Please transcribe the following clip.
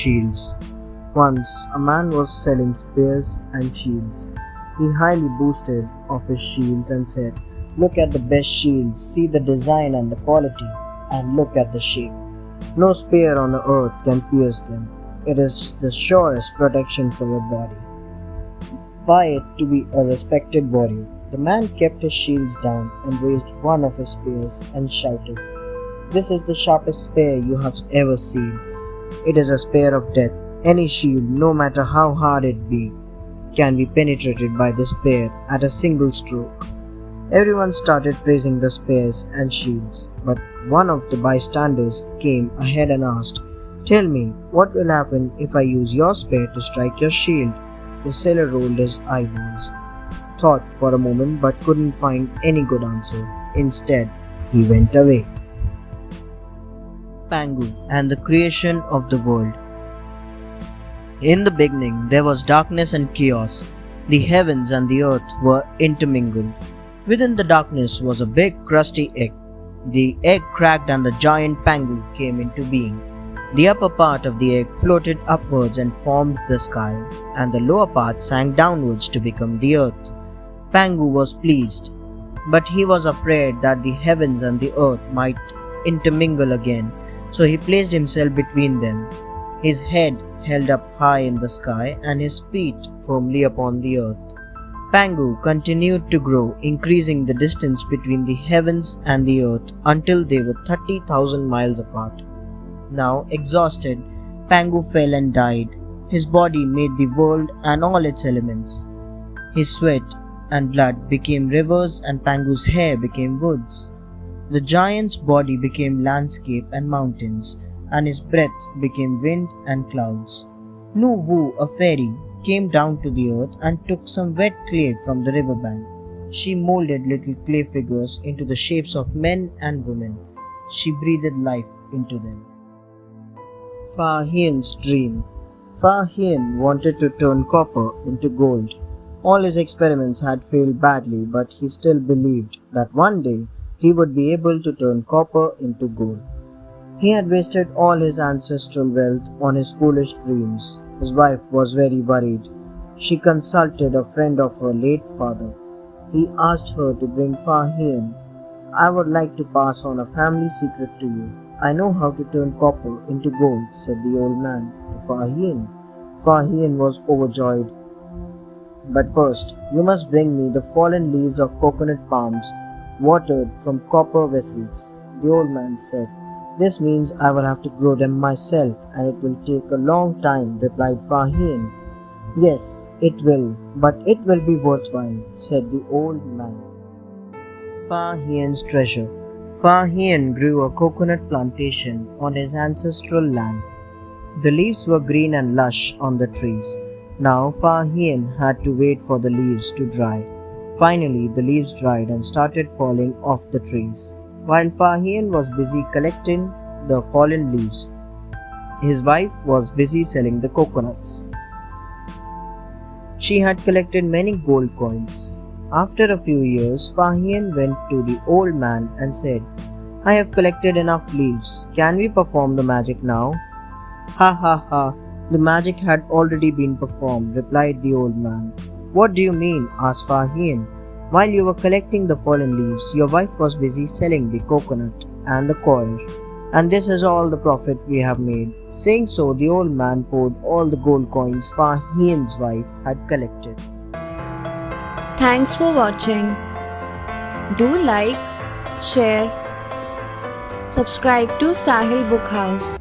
shields. Once a man was selling spears and shields. He highly boasted of his shields and said, "Look at the best shields, see the design and the quality, and look at the shape. No spear on the earth can pierce them. It is the surest protection for your body. Buy it to be a respected warrior." The man kept his shields down and raised one of his spears and shouted, "This is the sharpest spear you have ever seen. It is a spear of death. Any shield, no matter how hard it be, can be penetrated by this spear at a single stroke." Everyone started praising the spears and shields, but one of the bystanders came ahead and asked, "Tell me, what will happen if I use your spear to strike your shield?" The seller rolled his eyeballs, thought for a moment but couldn't find any good answer. Instead, he went away. Pangu and the creation of the world. In the beginning, there was darkness and chaos. The heavens and the earth were intermingled. Within the darkness was a big crusty egg. The egg cracked and the giant Pangu came into being. The upper part of the egg floated upwards and formed the sky, and the lower part sank downwards to become the earth. Pangu was pleased, but he was afraid that the heavens and the earth might intermingle again, so he placed himself between them, his head held up high in the sky and his feet firmly upon the earth. Pangu continued to grow, increasing the distance between the heavens and the earth until they were 30,000 miles apart. Now exhausted, Pangu fell and died. His body made the world and all its elements. His sweat and blood became rivers and Pangu's hair became woods. The giant's body became landscape and mountains, and his breath became wind and clouds. Nuvu, a fairy, came down to the earth and took some wet clay from the riverbank. She molded little clay figures into the shapes of men and women. She breathed life into them. Farhan's Dream. Farhan wanted to turn copper into gold. All his experiments had failed badly, but he still believed that one day he would be able to turn copper into gold. He had wasted all his ancestral wealth on his foolish dreams. His wife was very worried. She consulted a friend of her late father. He asked her to bring Farhan. "I would like to pass on a family secret to you. I know how to turn copper into gold," said the old man to Farhan. Farhan was overjoyed. "But first, you must bring me the fallen leaves of coconut palms, watered from copper vessels," the old man said. "This means I will have to grow them myself, and it will take a long time," replied Farhan. "Yes, it will, but it will be worthwhile," said the old man. Farhan's treasure. Farhan grew a coconut plantation on his ancestral land. The leaves were green and lush on the trees. Now Farhan had to wait for the leaves to dry. Finally, the leaves dried and started falling off the trees. While Farhan was busy collecting the fallen leaves, his wife was busy selling the coconuts. She had collected many gold coins. After a few years, Farhan went to the old man and said, "I have collected enough leaves. Can we perform the magic now?" "Ha ha ha, the magic had already been performed," replied the old man. "What do you mean?" asked Farhan. "While you were collecting the fallen leaves, your wife was busy selling the coconut and the coir, and this is all the profit we have made." Saying so, the old man poured all the gold coins Farhan's wife had collected. Thanks for watching. Do like, share, subscribe to Sahil Book House.